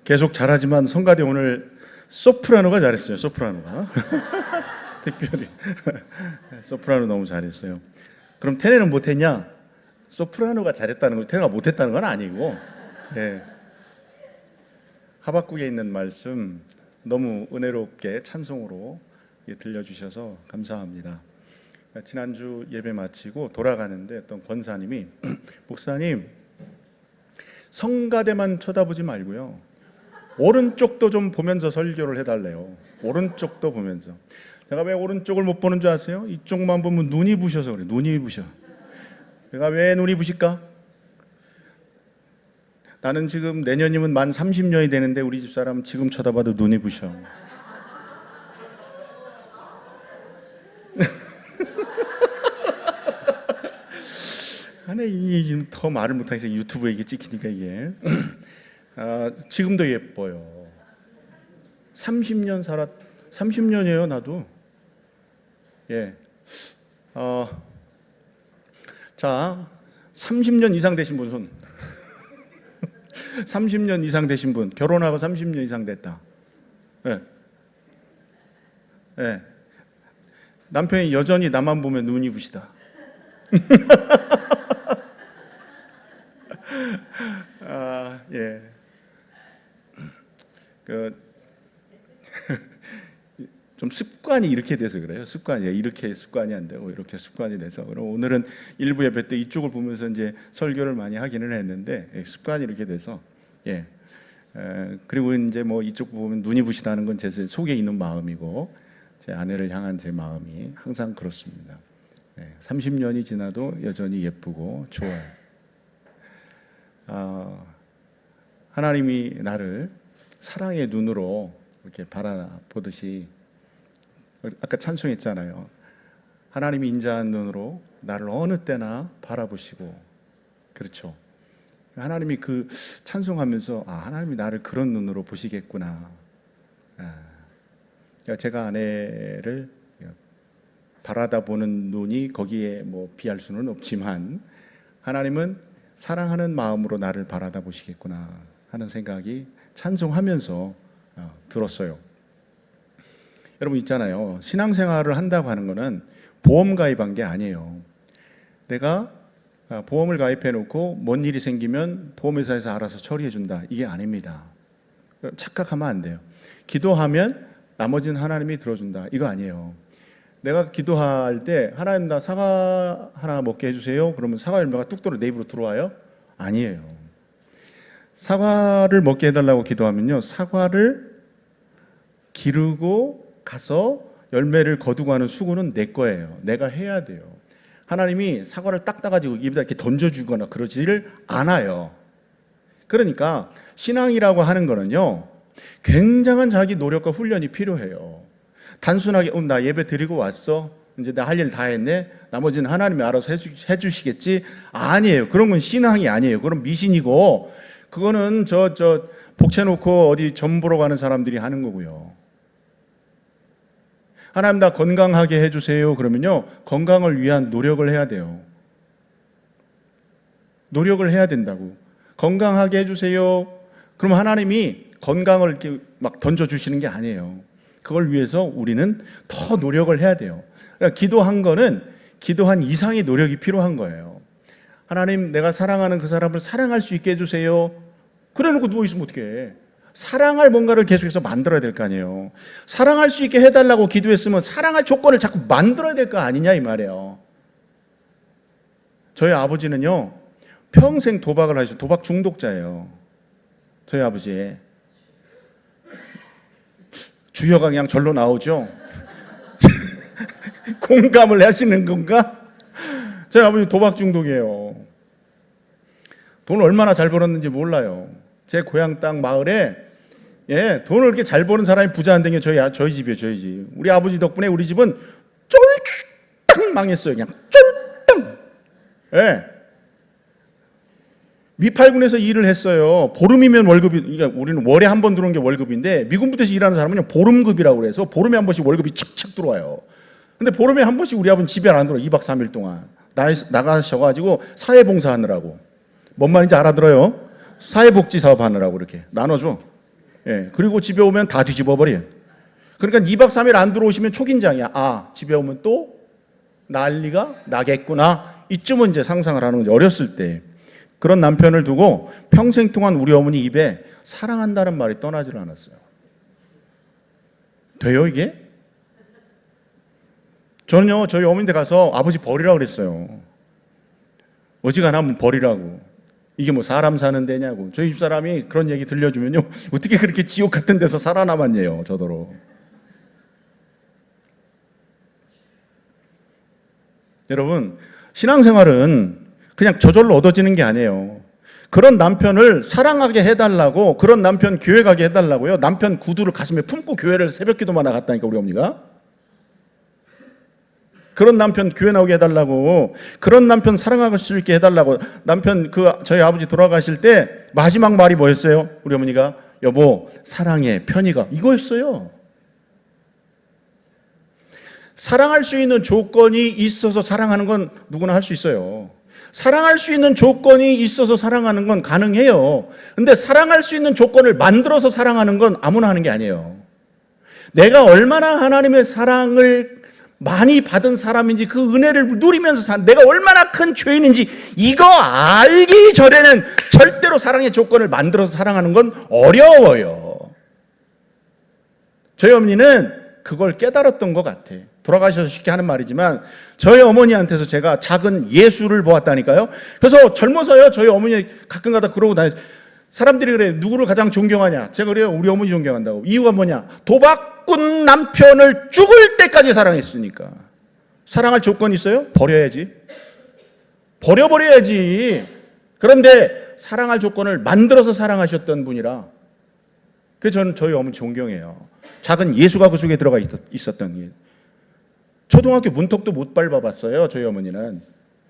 계속 잘하지만 성가대 오늘 소프라노가 잘했어요. 소프라노가 특별히 소프라노 너무 잘했어요. 그럼 테너는 못했냐? 소프라노가 잘했다는 거, 테너가 못했다는 건 아니고, 예. 하박국에 있는 말씀 너무 은혜롭게 찬송으로 들려주셔서 감사합니다. 지난주 예배 마치고 돌아가는데 어떤 권사님이 목사님 성가대만 쳐다보지 말고요 오른쪽도 좀 보면서 설교를 해달래요. 오른쪽도 보면서. 내가 왜 오른쪽을 못 보는 줄 아세요? 이쪽만 보면 눈이 부셔서 그래. 눈이 부셔. 내가 왜 눈이 부실까? 나는 지금 내년이면 만 30년이 되는데 우리 집사람은 지금 쳐다봐도 눈이 부셔. 아니 더 말을 못하겠어요. 유튜브에 이게 찍히니까 이게. 지금도 예뻐요. 30년 30년이에요 나도. 예. 자, 30년 이상 되신 분 손. 30년 이상 되신 분, 결혼하고 30년 이상 됐다. 예. 예. 남편이 여전히 나만 보면 눈이 부시다. 예. 좀 습관이 이렇게 돼서 그래요. 습관이 이렇게 습관이 안 되고 이렇게 습관이 돼서. 그럼 오늘은 일부 예배 때 이쪽을 보면서 이제 설교를 많이 하기는 했는데 습관이 이렇게 돼서 예. 그리고 이제 뭐 이쪽 보면 눈이 부시다는 건 제 속에 있는 마음이고 제 아내를 향한 제 마음이 항상 그렇습니다. 30년이 지나도 여전히 예쁘고 좋아요. 하나님이 나를 사랑의 눈으로 이렇게 바라보듯이 아까 찬송했잖아요. 하나님이 인자한 눈으로 나를 어느 때나 바라보시고 그렇죠. 하나님이 그 찬송하면서 하나님이 나를 그런 눈으로 보시겠구나. 제가 아내를 바라다보는 눈이 거기에 뭐 비할 수는 없지만 하나님은 사랑하는 마음으로 나를 바라다보시겠구나 하는 생각이 찬송하면서 들었어요. 여러분 있잖아요. 신앙생활을 한다고 하는 거는 보험 가입한 게 아니에요. 내가 보험을 가입해 놓고 뭔 일이 생기면 보험회사에서 알아서 처리해 준다. 이게 아닙니다. 착각하면 안 돼요. 기도하면 나머지는 하나님이 들어준다. 이거 아니에요. 내가 기도할 때 하나님 나 사과 하나 먹게 해주세요. 그러면 사과 열매가 뚝 떨어 내 입으로 들어와요? 아니에요. 사과를 먹게 해달라고 기도하면요. 사과를 기르고 가서 열매를 거두고 하는 수고는 내 거예요. 내가 해야 돼요. 하나님이 사과를 딱 따가지고 입에다 이렇게 던져주거나 그러지를 않아요. 그러니까 신앙이라고 하는 거는요. 굉장한 자기 노력과 훈련이 필요해요. 단순하게 나 예배 드리고 왔어. 이제 나 할 일 다 했네. 나머지는 하나님이 알아서 해주시겠지. 아니에요. 그런 건 신앙이 아니에요. 그건 미신이고 그거는 복채놓고 어디 점 보러 가는 사람들이 하는 거고요. 하나님 나 건강하게 해주세요. 그러면요. 건강을 위한 노력을 해야 돼요. 노력을 해야 된다고. 건강하게 해주세요. 그럼 하나님이 건강을 이렇게 막 던져주시는 게 아니에요. 그걸 위해서 우리는 더 노력을 해야 돼요. 그러니까 기도한 거는 기도한 이상의 노력이 필요한 거예요. 하나님 내가 사랑하는 그 사람을 사랑할 수 있게 해주세요. 그래놓고 누워있으면 어떡해. 사랑할 뭔가를 계속해서 만들어야 될 거 아니에요. 사랑할 수 있게 해달라고 기도했으면 사랑할 조건을 자꾸 만들어야 될 거 아니냐 이 말이에요. 저희 아버지는요 평생 도박을 하셔서 도박 중독자예요. 저희 아버지 주여가 그냥 절로 나오죠. 공감을 하시는 건가? 저희 아버지 도박 중독이에요. 돈을 얼마나 잘 벌었는지 몰라요. 제 고향 땅 마을에 돈을 이렇게 잘 버는 사람이 부자 안 된 게 저희 집이에요. 저희 집. 우리 아버지 덕분에 우리 집은 쫄딱 망했어요. 그냥 쫄딱. 미팔군에서 일을 했어요. 보름이면 월급이, 그러니까 우리는 월에 한 번 들어오는 게 월급인데 미군 부대에서 일하는 사람은 보름급이라고 그래서 보름에 한 번씩 월급이 칙칙 들어와요. 근데 보름에 한 번씩 우리 아버지는 집에 안 들어와요. 2박 3일 동안 나가셔가지고 사회봉사 하느라고. 뭔 말인지 알아들어요? 사회복지 사업 하느라고 이렇게 나눠줘. 예, 그리고 집에 오면 다 뒤집어 버려요. 그러니까 2박 3일 안 들어오시면 초긴장이야. 아, 집에 오면 또 난리가 나겠구나. 이쯤은 이제 상상을 하는 거죠. 어렸을 때. 그런 남편을 두고 평생 동안 우리 어머니 입에 사랑한다는 말이 떠나질 않았어요. 돼요, 이게? 저는요, 저희 어머니한테 가서 아버지 버리라고 그랬어요. 어지간하면 버리라고. 이게 뭐 사람 사는 데냐고. 저희 집사람이 그런 얘기 들려주면요, 어떻게 그렇게 지옥 같은 데서 살아남았냐요, 저더러. 여러분, 신앙생활은 그냥 저절로 얻어지는 게 아니에요. 그런 남편을 사랑하게 해달라고, 그런 남편 교회 가게 해달라고요. 남편 구두를 가슴에 품고 교회를 새벽기도만 나갔다니까, 우리 어머니가. 그런 남편 교회 나오게 해달라고, 그런 남편 사랑할 수 있게 해달라고. 남편 저희 아버지 돌아가실 때 마지막 말이 뭐였어요? 우리 어머니가 여보 사랑해 편히가, 이거였어요. 사랑할 수 있는 조건이 있어서 사랑하는 건 누구나 할 수 있어요. 사랑할 수 있는 조건이 있어서 사랑하는 건 가능해요. 근데 사랑할 수 있는 조건을 만들어서 사랑하는 건 아무나 하는 게 아니에요. 내가 얼마나 하나님의 사랑을 많이 받은 사람인지, 그 은혜를 누리면서 내가 얼마나 큰 죄인인지 이거 알기 전에는 절대로 사랑의 조건을 만들어서 사랑하는 건 어려워요. 저희 어머니는 그걸 깨달았던 것 같아. 돌아가셔서 쉽게 하는 말이지만 저희 어머니한테서 제가 작은 예수를 보았다니까요. 그래서 젊어서요, 저희 어머니 가끔 가다 그러고 다녔어요. 사람들이 그래요. 누구를 가장 존경하냐? 제가 그래요. 우리 어머니 존경한다고. 이유가 뭐냐? 도박꾼 남편을 죽을 때까지 사랑했으니까. 사랑할 조건이 있어요? 버려야지. 버려버려야지. 그런데 사랑할 조건을 만들어서 사랑하셨던 분이라, 그래서 저는 저희 어머니 존경해요. 작은 예수가 그 속에 들어가 있었던 게. 초등학교 문턱도 못 밟아봤어요, 저희 어머니는.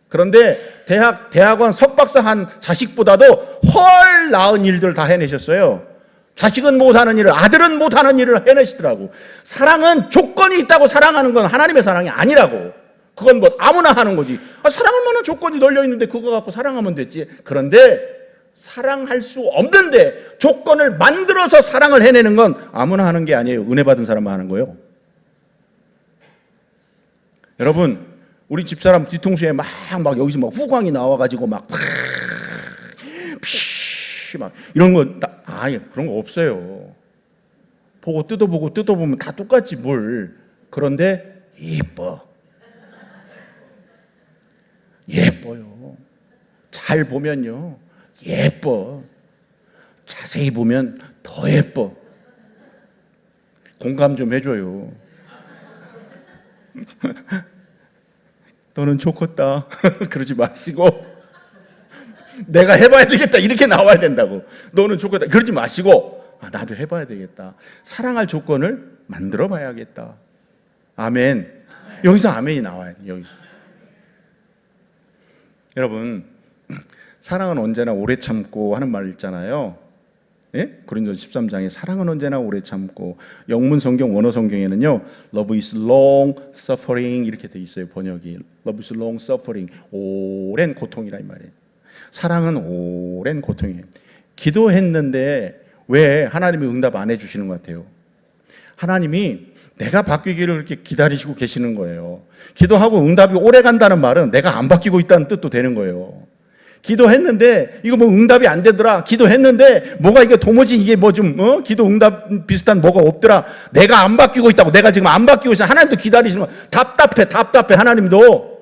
그런데 대학원 석박사 한 자식보다도 훨 나은 일들을 다 해내셨어요. 자식은 못하는 일을, 아들은 못하는 일을 해내시더라고. 사랑은 조건이 있다고 사랑하는 건 하나님의 사랑이 아니라고. 그건 뭐 아무나 하는 거지. 사랑할 만한 조건이 널려 있는데 그거 갖고 사랑하면 됐지. 그런데 사랑할 수 없는데 조건을 만들어서 사랑을 해내는 건 아무나 하는 게 아니에요. 은혜 받은 사람만 하는 거예요. 여러분, 우리 집사람 뒤통수에 막 여기서 막 후광이 나와가지고 막 이런 거 아니 그런 거 없어요. 보고 뜯어보면 다 똑같지 뭘. 그런데 예뻐요. 잘 보면요 예뻐. 자세히 보면 더 예뻐. 공감 좀 해줘요. 너는 좋겠다. 그러지 마시고 내가 해봐야 되겠다 이렇게 나와야 된다고. 너는 좋겠다 그러지 마시고 나도 해봐야 되겠다. 사랑할 조건을 만들어 봐야겠다. 아멘. 여기서 아멘이 나와요. 여기서. 여러분, 사랑은 언제나 오래 참고 하는 말 있잖아요. 예? 고린도서 13장에 사랑은 언제나 오래 참고, 영문 성경 원어 성경에는요 Love is long suffering 이렇게 돼 있어요. 번역이 Love is long suffering, 오랜 고통이라 이 말이에요. 사랑은 오랜 고통이에요. 기도했는데 왜 하나님이 응답 안 해주시는 것 같아요? 하나님이 내가 바뀌기를 그렇게 기다리시고 계시는 거예요. 기도하고 응답이 오래 간다는 말은 내가 안 바뀌고 있다는 뜻도 되는 거예요. 기도했는데 이거 뭐 응답이 안 되더라. 기도했는데 뭐가 이게 도무지 이게 뭐 좀 기도 응답 비슷한 뭐가 없더라. 내가 안 바뀌고 있다고. 내가 지금 안 바뀌고 있어. 하나님도 기다리시는 거야. 답답해. 하나님도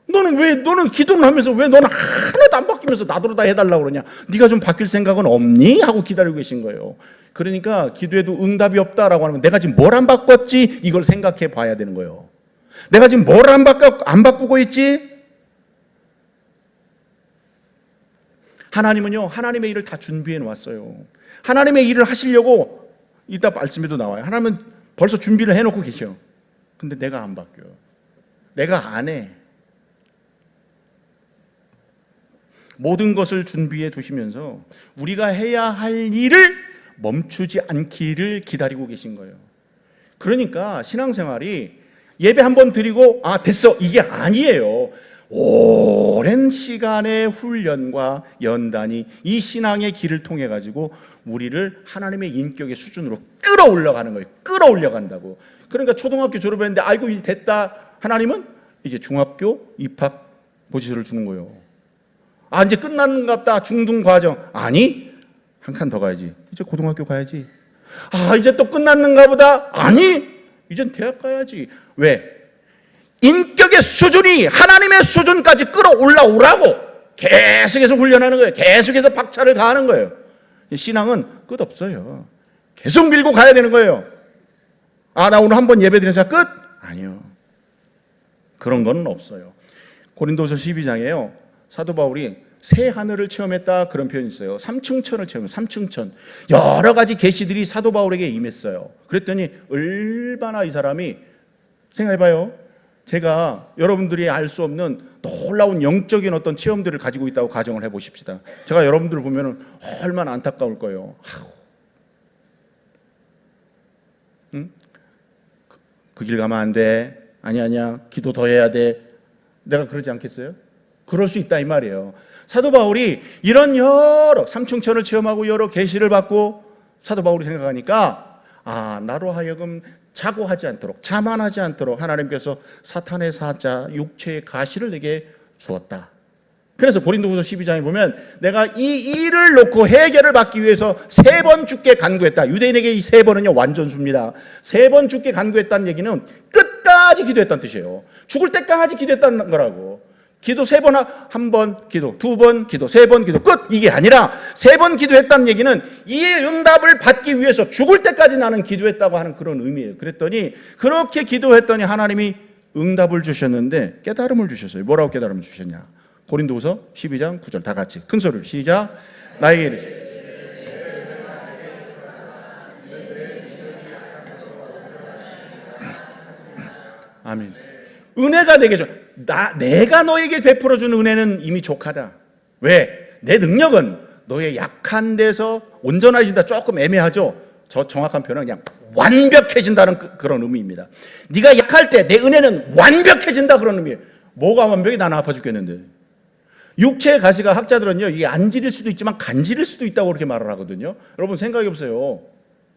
너는 기도를 하면서 왜 너는 하나도 안 바뀌면서 나더러 다 해달라고 그러냐. 네가 좀 바뀔 생각은 없니? 하고 기다리고 계신 거예요. 그러니까 기도해도 응답이 없다라고 하면 내가 지금 뭘 안 바꿨지? 이걸 생각해 봐야 되는 거예요. 내가 지금 뭘 안 바꾸고 있지? 하나님은요, 하나님의 일을 다 준비해 놓았어요. 하나님의 일을 하시려고, 이따 말씀에도 나와요. 하나님은 벌써 준비를 해놓고 계셔. 근데 내가 안 바뀌어요. 내가 안 해. 모든 것을 준비해 두시면서 우리가 해야 할 일을 멈추지 않기를 기다리고 계신 거예요. 그러니까 신앙생활이 예배 한번 드리고 됐어 이게 아니에요. 오랜 시간의 훈련과 연단이 이 신앙의 길을 통해 가지고 우리를 하나님의 인격의 수준으로 끌어올려가는 거예요. 끌어올려간다고. 그러니까 초등학교 졸업했는데 아이고 이제 됐다. 하나님은 이제 중학교 입학 보지서를 주는 거예요. 아 이제 끝났는가 보다. 중등 과정. 아니 한 칸 더 가야지. 이제 고등학교 가야지. 아 이제 또 끝났는가 보다. 아니 이젠 대학 가야지. 왜? 인격의 수준이 하나님의 수준까지 끌어올라오라고 계속해서 훈련하는 거예요. 계속해서 박차를 가하는 거예요. 신앙은 끝없어요. 계속 밀고 가야 되는 거예요. 아, 나 오늘 한번 예배 드려서 끝? 아니요. 그런 건 없어요. 고린도서 12장에요. 사도 바울이 새 하늘을 체험했다 그런 표현이 있어요. 삼층천을 체험했어요. 삼층천. 여러 가지 계시들이 사도 바울에게 임했어요. 그랬더니 얼마나 이 사람이 생각해봐요. 제가 여러분들이 알 수 없는 놀라운 영적인 어떤 체험들을 가지고 있다고 가정을 해보십시다. 제가 여러분들을 보면 얼마나 안타까울 거예요. 응? 그 길 가면 안 돼. 아니야. 기도 더 해야 돼. 내가 그러지 않겠어요? 그럴 수 있다 이 말이에요. 사도 바울이 이런 여러 삼층천을 체험하고 여러 계시를 받고 사도 바울이 생각하니까 아 나로 하여금 자고하지 않도록 자만하지 않도록 하나님께서 사탄의 사자 육체의 가시를 내게 주었다. 그래서 고린도후서 12장에 보면 내가 이 일을 놓고 해결을 받기 위해서 3번 죽게 간구했다. 유대인에게 이 3번은요 완전수입니다. 3번 죽게 간구했다는 얘기는 끝까지 기도했다는 뜻이에요. 죽을 때까지 기도했다는 거라고. 기도 3번, 한 번 기도, 2번 기도, 3번 기도 끝! 이게 아니라 3번 기도했다는 얘기는 이 응답을 받기 위해서 죽을 때까지 나는 기도했다고 하는 그런 의미예요. 그랬더니 그렇게 기도했더니 하나님이 응답을 주셨는데 깨달음을 주셨어요. 뭐라고 깨달음을 주셨냐? 고린도후서 12장 9절 다 같이 큰 소리로 시작. 나에게 이르시되 아멘. 은혜가 내게 줘. 내가 너에게 베풀어준 은혜는 이미 족하다. 왜? 내 능력은 너의 약한 데서 온전해진다. 조금 애매하죠? 저 정확한 표현은 그냥 완벽해진다는 그런 의미입니다. 네가 약할 때 내 은혜는 완벽해진다 그런 의미예요. 뭐가 완벽해? 나는 아파 죽겠는데. 육체의 가시가 학자들은요 이게 안 지릴 수도 있지만 간지릴 수도 있다고 그렇게 말을 하거든요. 여러분 생각해 보세요.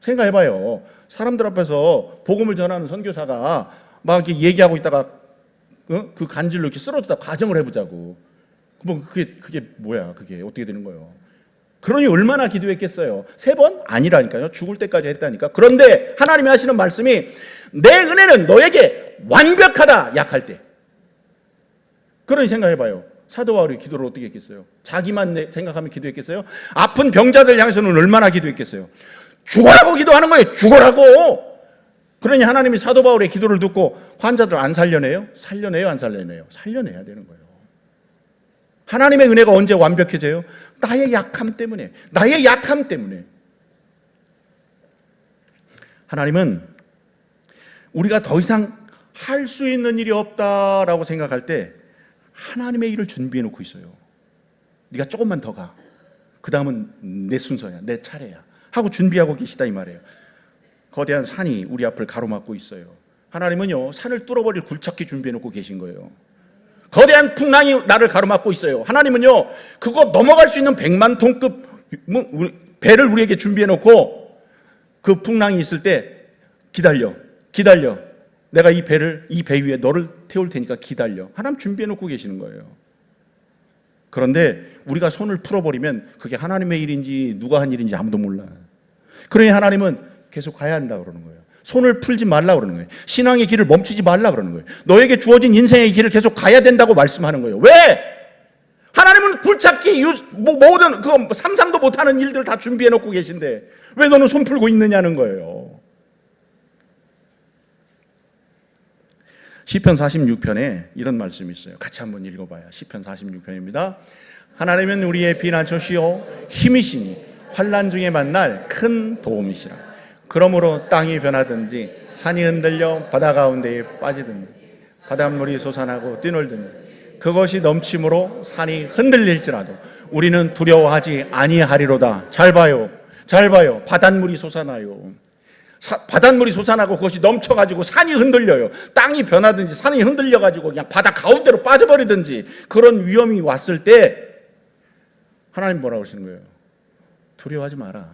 생각해봐요. 사람들 앞에서 복음을 전하는 선교사가 막 이렇게 얘기하고 있다가 그 간질로 이렇게 쓰러졌다 가정을 해보자고. 뭐 그게 뭐야? 그게 어떻게 되는 거예요? 그러니 얼마나 기도했겠어요? 3번? 아니라니까요. 죽을 때까지 했다니까. 그런데 하나님이 하시는 말씀이 내 은혜는 너에게 완벽하다. 약할 때. 그러니 생각해봐요. 사도 바울이 기도를 어떻게 했겠어요? 자기만 생각하면 기도했겠어요? 아픈 병자들 향해서는 얼마나 기도했겠어요? 죽어라고 기도하는 거예요. 죽어라고. 그러니 하나님이 사도 바울의 기도를 듣고 환자들 안 살려내요? 살려내요? 안 살려내요? 살려내야 되는 거예요. 하나님의 은혜가 언제 완벽해져요? 나의 약함 때문에. 나의 약함 때문에. 하나님은 우리가 더 이상 할 수 있는 일이 없다라고 생각할 때 하나님의 일을 준비해 놓고 있어요. 네가 조금만 더 가. 그 다음은 내 순서야. 내 차례야. 하고 준비하고 계시다 이 말이에요. 거대한 산이 우리 앞을 가로막고 있어요. 하나님은요 산을 뚫어버릴 굴착기 준비해 놓고 계신 거예요. 거대한 풍랑이 나를 가로막고 있어요. 하나님은요 그거 넘어갈 수 있는 100만 톤급 배를 우리에게 준비해 놓고 그 풍랑이 있을 때 기다려. 내가 이 배 위에 너를 태울 테니까 기다려. 하나님 준비해 놓고 계시는 거예요. 그런데 우리가 손을 풀어버리면 그게 하나님의 일인지 누가 한 일인지 아무도 몰라. 그러니 하나님은 계속 가야 한다 그러는 거예요. 손을 풀지 말라 그러는 거예요. 신앙의 길을 멈추지 말라 그러는 거예요. 너에게 주어진 인생의 길을 계속 가야 된다고 말씀하는 거예요. 왜? 하나님은 굴착기 모든 그 상상도 못하는 일들을 다 준비해 놓고 계신데 왜 너는 손 풀고 있느냐는 거예요. 시편 46편에 이런 말씀이 있어요. 같이 한번 읽어봐요. 시편 46편입니다. 하나님은 우리의 피난처시요 힘이시니 환난 중에 만날 큰 도움이시라. 그러므로 땅이 변하든지 산이 흔들려 바다 가운데에 빠지든지 바닷물이 솟아나고 뛰놀든지 그것이 넘침으로 산이 흔들릴지라도 우리는 두려워하지 아니하리로다. 잘 봐요. 바닷물이 솟아나요. 바닷물이 솟아나고 그것이 넘쳐가지고 산이 흔들려요. 땅이 변하든지 산이 흔들려가지고 그냥 바다 가운데로 빠져버리든지 그런 위험이 왔을 때 하나님 뭐라고 하시는 거예요? 두려워하지 마라.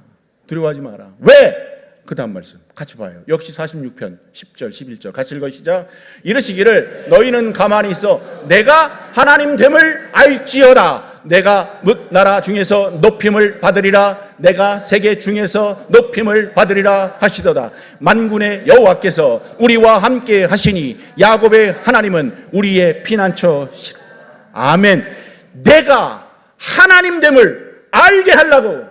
두려워하지 마라. 왜? 그 다음 말씀 같이 봐요. 역시 46편 10절 11절 같이 읽으시죠. 이르시기를 너희는 가만히 있어 내가 하나님 됨을 알지어다. 내가 뭇 나라 중에서 높임을 받으리라. 내가 세계 중에서 높임을 받으리라 하시도다. 만군의 여호와께서 우리와 함께 하시니 야곱의 하나님은 우리의 피난처시라. 아멘. 내가 하나님 됨을 알게 하려고,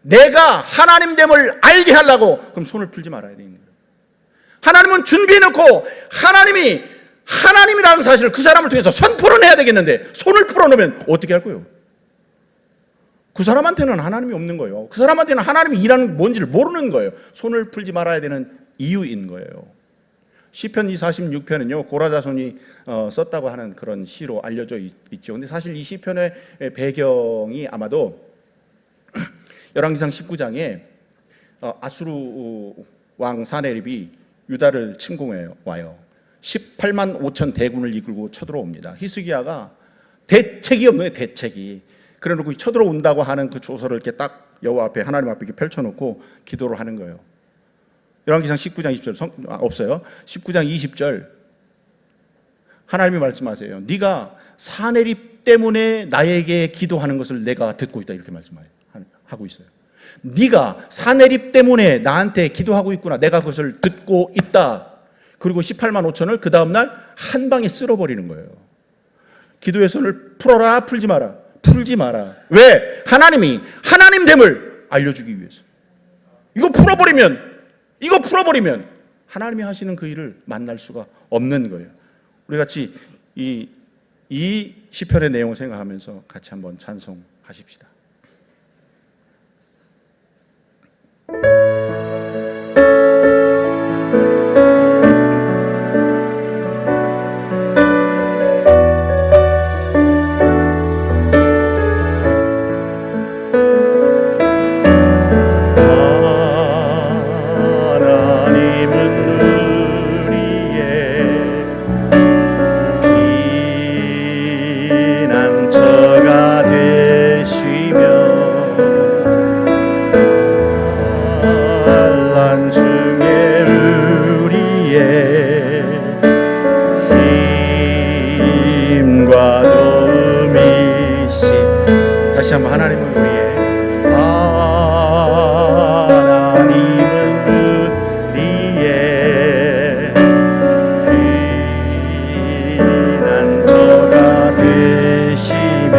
내가 하나님 됨을 알게 하려고, 그럼 손을 풀지 말아야 되는 거예요. 하나님은 준비해놓고 하나님이 하나님이라는 사실을 그 사람을 통해서 선포를 해야 되겠는데 손을 풀어놓으면 어떻게 할 거예요? 그 사람한테는 하나님이 없는 거예요. 그 사람한테는 하나님이 일하는 게 뭔지를 모르는 거예요. 손을 풀지 말아야 되는 이유인 거예요. 시편 46편은요 고라자손이 썼다고 하는 그런 시로 알려져 있죠. 근데 사실 이 시편의 배경이 아마도 열왕기상 19장에 아수르 왕 사네립이 유다를 침공해 와요. 18만 5천 대군을 이끌고 쳐들어옵니다. 히스기야가 대책이 없는 대책이. 그래놓고 쳐들어온다고 하는 그 조서를 이렇게 딱 여호와 앞에 하나님 앞에 이렇게 펼쳐놓고 기도를 하는 거예요. 열왕기상 19장 20절 없어요. 19장 20절 하나님이 말씀하세요. 네가 사네립 때문에 나에게 기도하는 것을 내가 듣고 있다 이렇게 말씀하고 있어요. 네가 사네립 때문에 나한테 기도하고 있구나. 내가 그것을 듣고 있다. 그리고 18만 5천을 그 다음날 한 방에 쓸어버리는 거예요. 기도의 손을 풀어라. 풀지 마라. 풀지 마라. 왜? 하나님이 하나님됨을 알려주기 위해서. 이거 풀어버리면 하나님이 하시는 그 일을 만날 수가 없는 거예요. 우리 같이 이 시편의 내용을 생각하면서 같이 한번 찬송하십시다. 다시 한번 하나님은 우리의 피난처가 되시며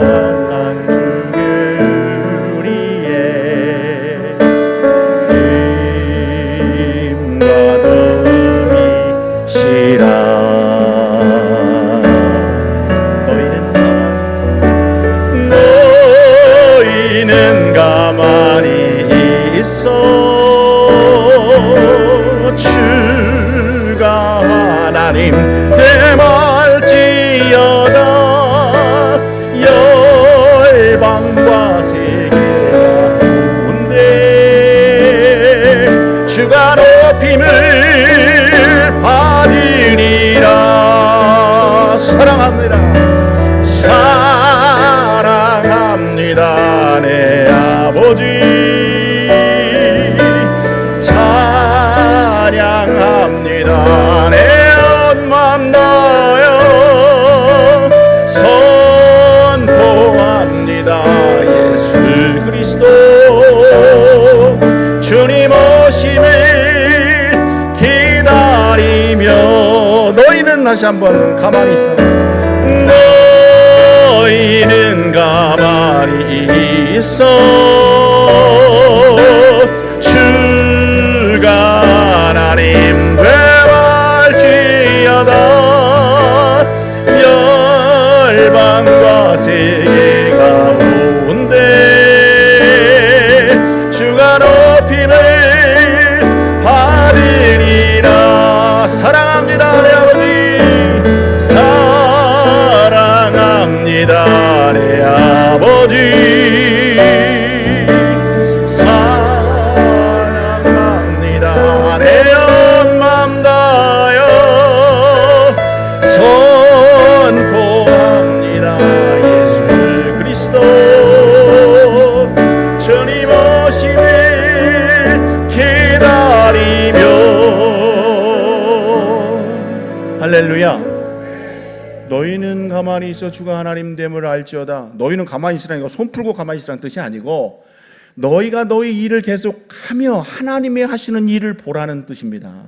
환난 중에 우리의 힘과 도움이시라. 가만히 있어 주가 하나님 됨할지어다. 열방과 세계가 온데 주가 높임을 받으리라. 사랑합니다. 사랑합니다. 내 아버지 찬양합니다. 내 온맘 다하여 선포합니다. 예수 그리스도 주님 오심을 기다리며 너희는 다시 한번 가만히 있어. 너희는 가만히 있어 주가 하나님 되할지어다. 열방과 세계가 온데 주가 높임을 받으리라. 사랑합니다 내 아버지. 사랑합니다 내 아버지. 할렐루야. 너희는 가만히 있어 주가 하나님 됨을 알지어다. 너희는 가만히 있으라는 거 손 풀고 가만히 있으라는 뜻이 아니고 너희가 너희 일을 계속하며 하나님이 하시는 일을 보라는 뜻입니다.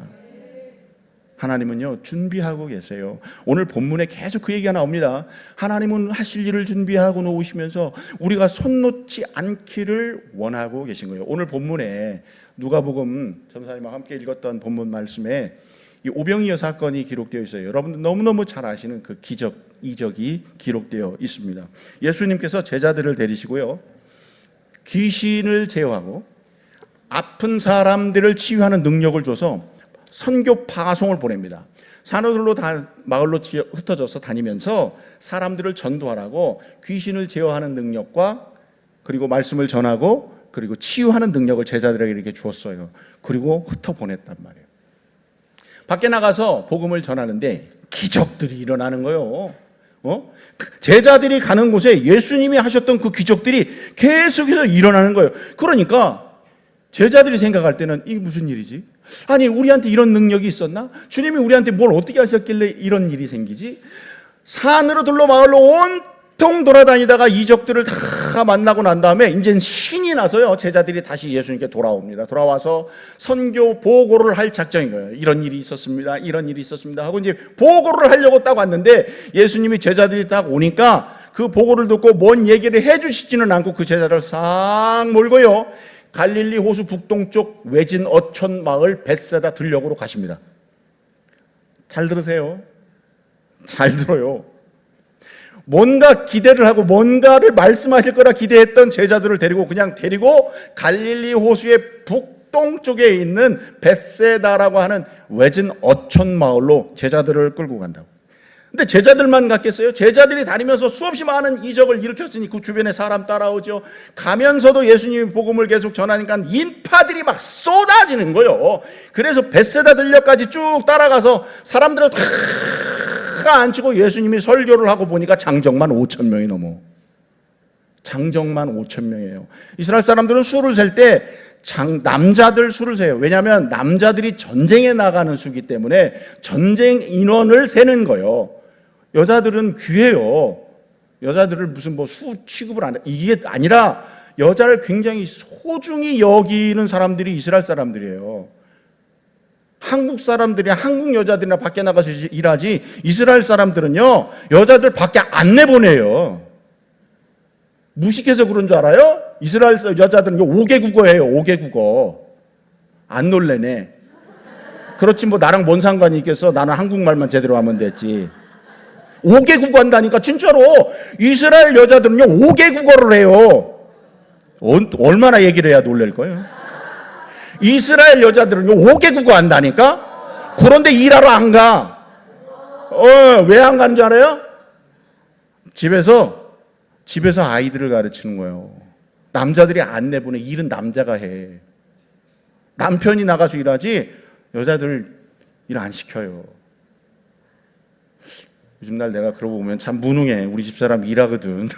하나님은요 준비하고 계세요. 오늘 본문에 계속 그 얘기가 나옵니다. 하나님은 하실 일을 준비하고 놓으시면서 우리가 손 놓지 않기를 원하고 계신 거예요. 오늘 본문에 누가복음 전사님과 함께 읽었던 본문 말씀에 이 오병이어 사건이 기록되어 있어요. 여러분들 너무너무 잘 아시는 그 기적, 이적이 기록되어 있습니다. 예수님께서 제자들을 데리시고요 귀신을 제어하고 아픈 사람들을 치유하는 능력을 줘서 선교 파송을 보냅니다. 산호들로 다 마을로 흩어져서 다니면서 사람들을 전도하라고 귀신을 제어하는 능력과 그리고 말씀을 전하고 그리고 치유하는 능력을 제자들에게 이렇게 주었어요. 그리고 흩어보냈단 말이에요. 밖에 나가서 복음을 전하는데 기적들이 일어나는 거예요. 제자들이 가는 곳에 예수님이 하셨던 그 기적들이 계속해서 일어나는 거예요. 그러니까 제자들이 생각할 때는 이게 무슨 일이지? 아니 우리한테 이런 능력이 있었나? 주님이 우리한테 뭘 어떻게 하셨길래 이런 일이 생기지? 산으로 둘러 마을로 온통 돌아다니다가 이적들을 다 만나고 난 다음에 이제는 신이 나서요 제자들이 다시 예수님께 돌아옵니다. 돌아와서 선교 보고를 할 작정인 거예요. 이런 일이 있었습니다. 이런 일이 있었습니다 하고 이제 보고를 하려고 딱 왔는데 예수님이 제자들이 딱 오니까 그 보고를 듣고 뭔 얘기를 해주시지는 않고 그 제자를 싹 몰고요 갈릴리 호수 북동쪽 외진 어촌 마을 벳세다 들녘으로 가십니다. 잘 들으세요. 잘 들어요. 뭔가 기대를 하고 뭔가를 말씀하실 거라 기대했던 제자들을 데리고 갈릴리 호수의 북동쪽에 있는 벳세다라고 하는 외진 어촌 마을로 제자들을 끌고 간다고. 근데 제자들만 갔겠어요? 제자들이 다니면서 수없이 많은 이적을 일으켰으니 그 주변에 사람 따라오죠. 가면서도 예수님이 복음을 계속 전하니까 인파들이 막 쏟아지는 거예요. 그래서 벳세다 들녘까지 쭉 따라가서 사람들을 다 앉히고 예수님이 설교를 하고 보니까 장정만 5천 명이 넘어. 장정만 5천 명이에요. 이스라엘 사람들은 수를 셀 때 남자들 수를 세요. 왜냐하면 남자들이 전쟁에 나가는 수기 때문에 전쟁 인원을 세는 거예요. 여자들은 귀해요. 여자들을 무슨 수 취급을 안 해. 이게 아니라 여자를 굉장히 소중히 여기는 사람들이 이스라엘 사람들이에요. 한국 사람들이 한국 여자들이나 밖에 나가서 일하지 이스라엘 사람들은요 여자들 밖에 안 내보내요. 무식해서 그런 줄 알아요? 이스라엘 여자들은 5개 국어예요. 5개 국어. 안 놀래네. 그렇지 뭐 나랑 뭔 상관이 있겠어. 나는 한국말만 제대로 하면 됐지. 5개 국어 한다니까. 진짜로 이스라엘 여자들은요 5개 국어를 해요. 얼마나 얘기를 해야 놀랄 거예요. 이스라엘 여자들은요 5개 국어 한다니까. 그런데 일하러 안 가. 왜 안 가는 줄 알아요? 집에서 아이들을 가르치는 거예요. 남자들이 안 내보내. 일은 남자가 해. 남편이 나가서 일하지 여자들 일 안 시켜요. 요즘 날 내가 그러고 보면 참 무능해. 우리 집사람 일하거든.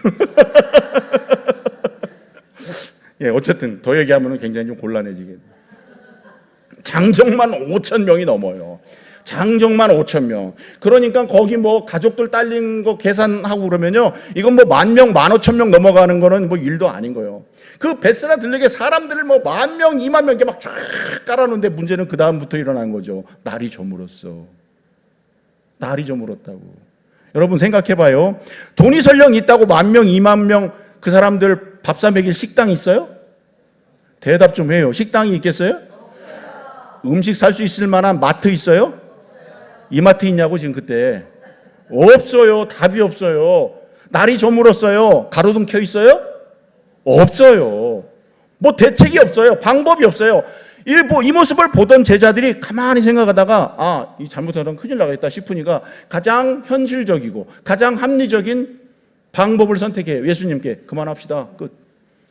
예, 어쨌든 더 얘기하면 굉장히 좀 곤란해지겠네. 장정만 5천 명이 넘어요. 장정만 5천 명. 그러니까 거기 뭐 가족들 딸린 거 계산하고 그러면요. 이건 뭐 10,000명, 15,000명 넘어가는 거는 뭐 일도 아닌 거예요. 그 벳세다 들녘에 사람들을 뭐 10,000명, 20,000명 이렇게 막 쫙 깔아놓는데 문제는 그 다음부터 일어난 거죠. 날이 저물었어. 날이 저물었다고. 여러분 생각해봐요. 돈이 설령 있다고 10,000명, 20,000명 그 사람들 밥 사 먹일 식당 있어요? 대답 좀 해요. 식당이 있겠어요? 음식 살 수 있을 만한 마트 있어요? 이마트 있냐고 지금 그때. 없어요. 답이 없어요. 날이 저물었어요. 가로등 켜 있어요? 없어요. 뭐 대책이 없어요. 방법이 없어요. 이 모습을 보던 제자들이 가만히 생각하다가 이 잘못하면 큰일 나겠다 싶으니까 가장 현실적이고 가장 합리적인 방법을 선택해요. 예수님께 그만합시다. 끝.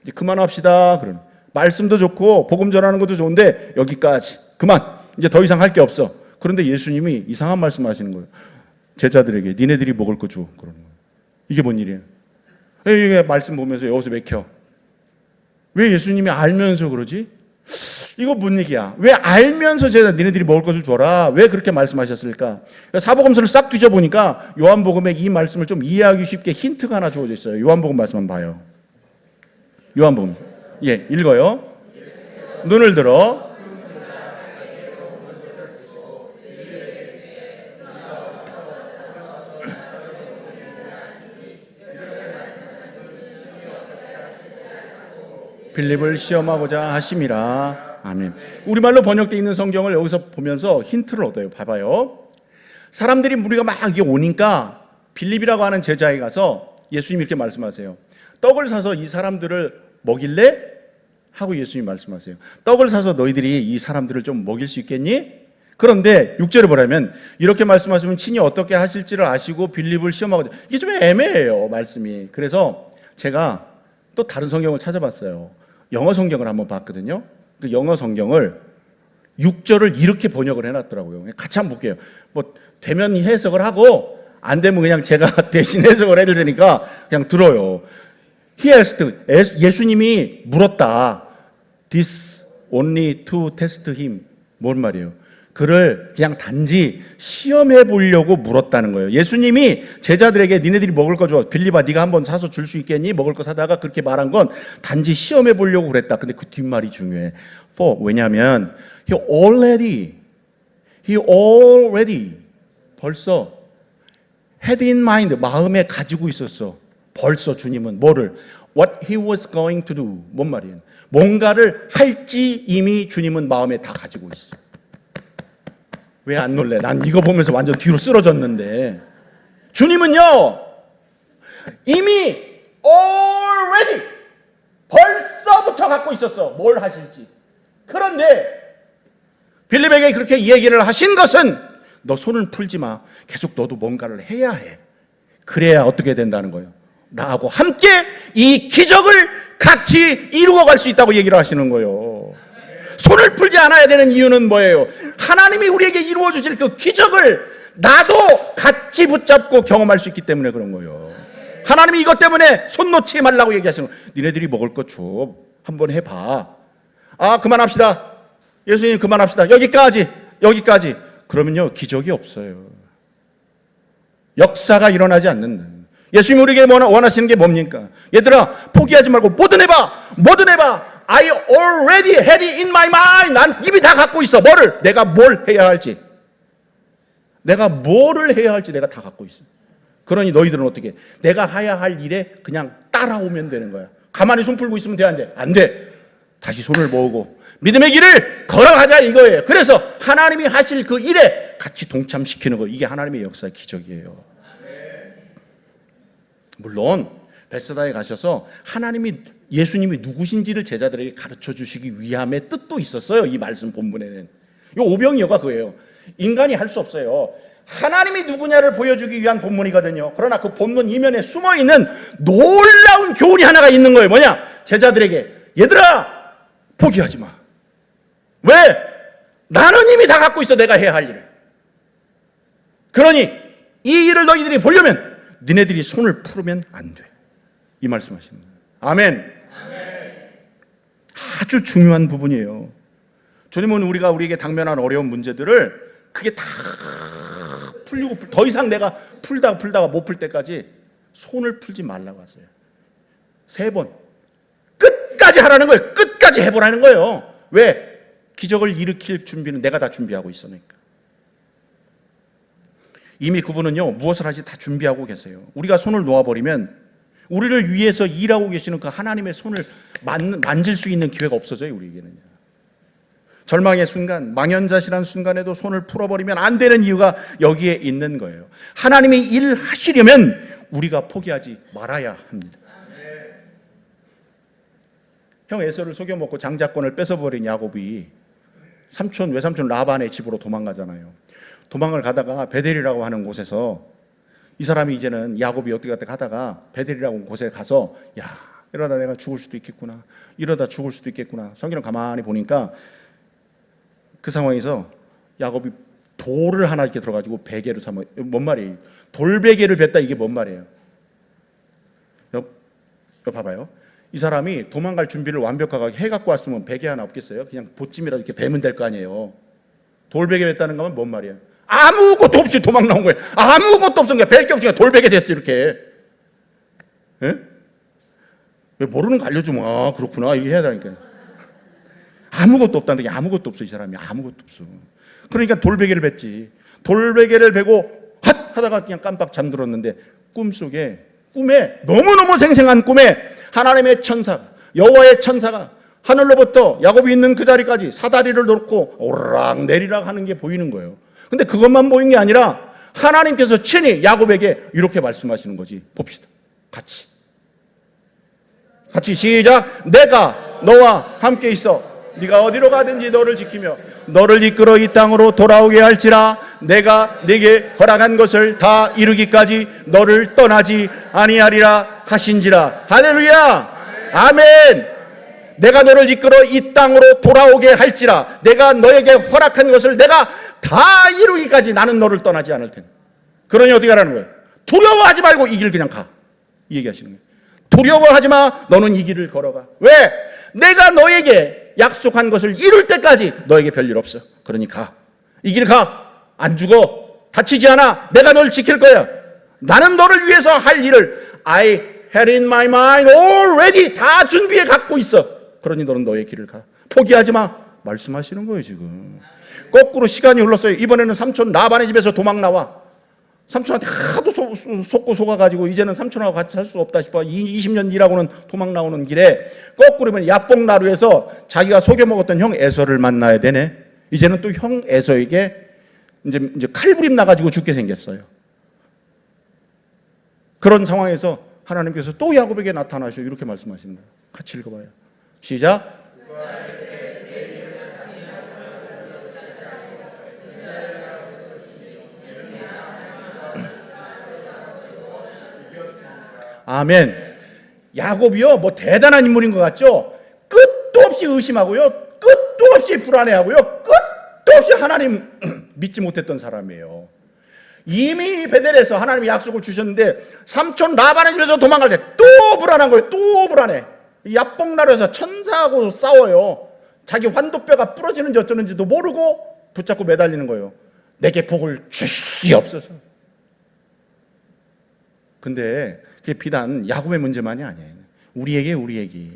이제 그만합시다. 그러는. 말씀도 좋고 복음 전하는 것도 좋은데 여기까지. 그만. 이제 더 이상 할 게 없어. 그런데 예수님이 이상한 말씀하시는 거예요. 제자들에게 니네들이 먹을 거 줘. 그러는 거예요. 이게 뭔 일이에요? 이게 말씀 보면서 여기서 맥혀. 왜 예수님이 알면서 그러지? 이거 뭔 얘기야? 왜 알면서 제자 니네들이 먹을 것을 줘라? 왜 그렇게 말씀하셨을까? 사복음서를 싹 뒤져보니까 요한복음에 이 말씀을 좀 이해하기 쉽게 힌트가 하나 주어져 있어요. 요한복음 말씀 한번 봐요. 요한복음. 예, 읽어요. 눈을 들어 빌립을 시험하고자 하심이라. 아멘. 우리말로 번역되어 있는 성경을 여기서 보면서 힌트를 얻어요. 봐봐요. 사람들이 무리가 막 이게 오니까 빌립이라고 하는 제자에 가서 예수님이 이렇게 말씀하세요. 떡을 사서 이 사람들을 먹일래? 하고 예수님이 말씀하세요. 떡을 사서 너희들이 이 사람들을 좀 먹일 수 있겠니? 그런데 6절에 보라면 이렇게 말씀하시면 친히 어떻게 하실지를 아시고 빌립을 시험하고자. 이게 좀 애매해요, 말씀이. 그래서 제가 또 다른 성경을 찾아봤어요. 영어 성경을 한번 봤거든요. 그 영어 성경을 6절을 이렇게 번역을 해놨더라고요. 같이 한번 볼게요. 뭐 되면 해석을 하고 안 되면 그냥 제가 대신 해석을 해드릴 테니까 그냥 들어요. He asked, 예수님이 물었다. This only to test him. 뭔 말이에요? 그를 그냥 단지 시험해 보려고 물었다는 거예요. 예수님이 제자들에게 니네들이 먹을 거 줘. 빌립아 네가 한번 사서 줄 수 있겠니? 먹을 거 사다가 그렇게 말한 건 단지 시험해 보려고 그랬다. 근데 그 뒷말이 중요해. 왜냐하면 he already 벌써 had in mind, 마음에 가지고 있었어. 벌써 주님은 뭐를? What he was going to do. 뭔 말이에요? 뭔가를 할지 이미 주님은 마음에 다 가지고 있어. 왜 안 놀래? 난 이거 보면서 완전 뒤로 쓰러졌는데. 주님은요, 이미 already 벌써부터 갖고 있었어. 뭘 하실지. 그런데 빌립에게 그렇게 얘기를 하신 것은 너 손을 풀지 마. 계속 너도 뭔가를 해야 해. 그래야 어떻게 된다는 거예요. 나하고 함께 이 기적을 같이 이루어 갈 수 있다고 얘기를 하시는 거예요. 손을 풀지 않아야 되는 이유는 뭐예요? 하나님이 우리에게 이루어 주실 그 기적을 나도 같이 붙잡고 경험할 수 있기 때문에 그런 거예요. 하나님이 이것 때문에 손 놓지 말라고 얘기하시는 거예요. 니네들이 먹을 것 줘. 한번 해봐. 아, 그만합시다. 예수님 그만합시다. 여기까지. 그러면요, 기적이 없어요. 역사가 일어나지 않는다. 예수님이 우리에게 원하시는 게 뭡니까? 얘들아, 포기하지 말고 뭐든 해봐. I already had it in my mind. 난 이미 다 갖고 있어. 뭐를? 내가 뭘 해야 할지. 내가 뭐를 해야 할지 내가 다 갖고 있어. 그러니 너희들은 어떻게? 내가 해야 할 일에 그냥 따라오면 되는 거야. 가만히 손 풀고 있으면 돼, 안 돼? 안 돼. 다시 손을 모으고 믿음의 길을 걸어가자 이거예요. 그래서 하나님이 하실 그 일에 같이 동참시키는 거. 이게 하나님의 역사의 기적이에요. 물론 베스다에 가셔서 예수님이 누구신지를 제자들에게 가르쳐 주시기 위함의 뜻도 있었어요. 이 말씀 본문에는. 이 오병이어가 그거예요. 인간이 할 수 없어요. 하나님이 누구냐를 보여주기 위한 본문이거든요. 그러나 그 본문 이면에 숨어있는 놀라운 교훈이 하나가 있는 거예요. 뭐냐? 제자들에게 얘들아 포기하지 마. 왜? 나는 이미 다 갖고 있어. 내가 해야 할 일을. 그러니 이 일을 너희들이 보려면 니네들이 손을 풀으면 안 돼. 이 말씀하시는 거예요. 아멘. 아주 중요한 부분이에요. 주님은 우리에게 당면한 어려운 문제들을 그게 다 풀리고 더 이상 내가 풀다가 못 풀 때까지 손을 풀지 말라고 하세요. 3번 끝까지 하라는 거예요. 끝까지 해보라는 거예요. 왜? 기적을 일으킬 준비는 내가 다 준비하고 있으니까. 이미 그분은요, 무엇을 하지 다 준비하고 계세요. 우리가 손을 놓아버리면 우리를 위해서 일하고 계시는 그 하나님의 손을 만질 수 있는 기회가 없어져요, 우리에게는요. 절망의 순간, 망연자실한 순간에도 손을 풀어버리면 안 되는 이유가 여기에 있는 거예요. 하나님이 일하시려면 우리가 포기하지 말아야 합니다. 형 에서를 속여먹고 장자권을 뺏어버린 야곱이 외삼촌 라반의 집으로 도망가잖아요. 도망을 가다가 베델이라고 하는 곳에서 이 사람이 이제는 야곱이 어떻게 하다가 베델이라고 하는 곳에 가서 야, 이러다 내가 죽을 수도 있겠구나. 성경을 가만히 보니까 그 상황에서 야곱이 돌을 하나 이렇게 들어가지고 베개로 삼아. 뭔 말이에요? 돌베개를 뱉다. 이게 뭔 말이에요? 여기 봐봐요. 이 사람이 도망갈 준비를 완벽하게 해갖고 왔으면 베개 하나 없겠어요? 그냥 보찜이라도 이렇게 베면 될 거 아니에요. 돌베개 뱉다는 건 뭔 말이에요? 아무것도 없이 도망 나온 거예요. 아무것도 없으니까 벨 게 없으니까 돌베개 됐어 이렇게. 예? 왜 모르는 거 알려주면 아 그렇구나 이렇게 해야 되니까. 아무것도 없다는 게 아무것도 없어 이 사람이. 아무것도 없어. 그러니까 돌베개를 뱉지. 돌베개를 베고 핫 하다가 그냥 깜빡 잠들었는데 꿈에 너무너무 생생한 꿈에 하나님의 천사 여호와의 천사가 하늘로부터 야곱이 있는 그 자리까지 사다리를 놓고 오르락 내리락 하는 게 보이는 거예요. 근데 그것만 보인 게 아니라 하나님께서 친히 야곱에게 이렇게 말씀하시는 거지. 봅시다. 같이 시작. 내가 너와 함께 있어. 네가 어디로 가든지 너를 지키며 너를 이끌어 이 땅으로 돌아오게 할지라. 내가 네게 허락한 것을 다 이루기까지 너를 떠나지 아니하리라 하신지라. 할렐루야. 아멘. 내가 너를 이끌어 이 땅으로 돌아오게 할지라. 내가 너에게 허락한 것을 내가 다 이루기까지 나는 너를 떠나지 않을 테니. 그러니 어떻게 하라는 거예요? 두려워하지 말고 이 길 그냥 가. 이 얘기하시는 거예요. 두려워하지 마. 너는 이 길을 걸어가. 왜? 내가 너에게 약속한 것을 이룰 때까지 너에게 별일 없어. 그러니 가. 이 길 가. 안 죽어. 다치지 않아. 내가 널 지킬 거야. 나는 너를 위해서 할 일을 I had in my mind already 다 준비해 갖고 있어. 그러니 너는 너의 길을 가. 포기하지 마. 말씀하시는 거예요 지금. 거꾸로 시간이 흘렀어요. 이번에는 삼촌 라반의 집에서 도망 나와. 삼촌한테 하도 속고 속아가지고 이제는 삼촌하고 같이 살 수 없다 싶어 20년 일하고는 도망 나오는 길에 거꾸로 보면 야복나루에서 자기가 속여먹었던 형 에서를 만나야 되네. 이제는 또 형 에서에게 이제 칼부림 나가지고 죽게 생겼어요. 그런 상황에서 하나님께서 또 야곱에게 나타나셔 이렇게 말씀하시는 거예요. 같이 읽어봐요. 시작. 아멘. 야곱이요, 뭐 대단한 인물인 것 같죠? 끝도 없이 의심하고요, 끝도 없이 불안해하고요, 끝도 없이 하나님 믿지 못했던 사람이에요. 이미 베델에서 하나님이 약속을 주셨는데 삼촌 라반의 집에서 도망갈 때 또 불안한 거예요. 또 불안해. 야복나루에서 천사하고 싸워요. 자기 환도뼈가 부러지는지 어쩌는지도 모르고 붙잡고 매달리는 거예요. 내게 복을 주시옵소서. 근데 그게 비단 야곱의 문제만이 아니에요. 우리 얘기.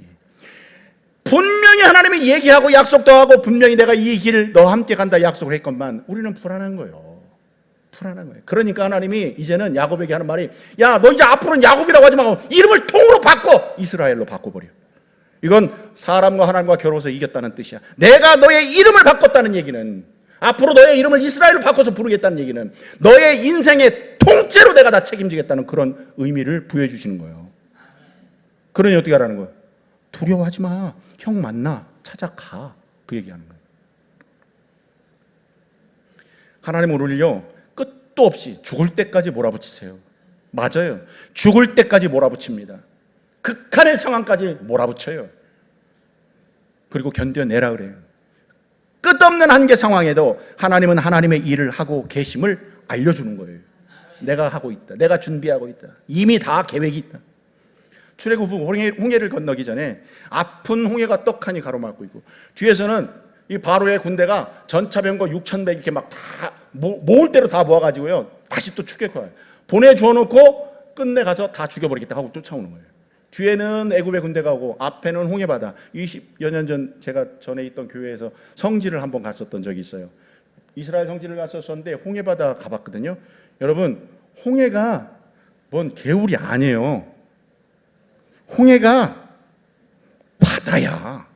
분명히 하나님이 얘기하고 약속도 하고 분명히 내가 이 길 너와 함께 간다 약속을 했건만 우리는 불안한 거예요. 그러니까 하나님이 이제는 야곱에게 하는 말이 야, 너 이제 앞으로는 야곱이라고 하지 말고 이름을 통으로 바꿔 이스라엘로 바꿔버려. 이건 사람과 하나님과 겨루어서 이겼다는 뜻이야. 내가 너의 이름을 바꿨다는 얘기는 앞으로 너의 이름을 이스라엘로 바꿔서 부르겠다는 얘기는 너의 인생의 통째로 내가 다 책임지겠다는 그런 의미를 부여해 주시는 거예요. 그러니 어떻게 하라는 거예요? 두려워하지 마. 형 만나. 찾아가. 그 얘기하는 거예요. 하나님 우리를요 끝도 없이 죽을 때까지 몰아붙이세요. 맞아요. 죽을 때까지 몰아붙입니다. 극한의 상황까지 몰아붙여요. 그리고 견뎌내라 그래요. 끝없는 한계 상황에도 하나님은 하나님의 일을 하고 계심을 알려주는 거예요. 내가 하고 있다. 내가 준비하고 있다. 이미 다 계획이 있다. 출애굽 후 홍해를 건너기 전에 아픈 홍해가 떡하니 가로막고 있고 뒤에서는 이 바로의 군대가 전차병거 6,100 이렇게 막 다 모을 대로 다 모아가지고요 다시 또 추격해요. 보내주어 놓고 끝내 가서 다 죽여버리겠다 하고 쫓아오는 거예요. 뒤에는 애굽의 군대가 오고 앞에는 홍해바다. 20여 년 전 제가 전에 있던 교회에서 성지를 한번 갔었던 적이 있어요. 이스라엘 성지를 갔었는데 홍해바다 가봤거든요. 여러분 홍해가 뭔 개울이 아니에요. 홍해가 바다야.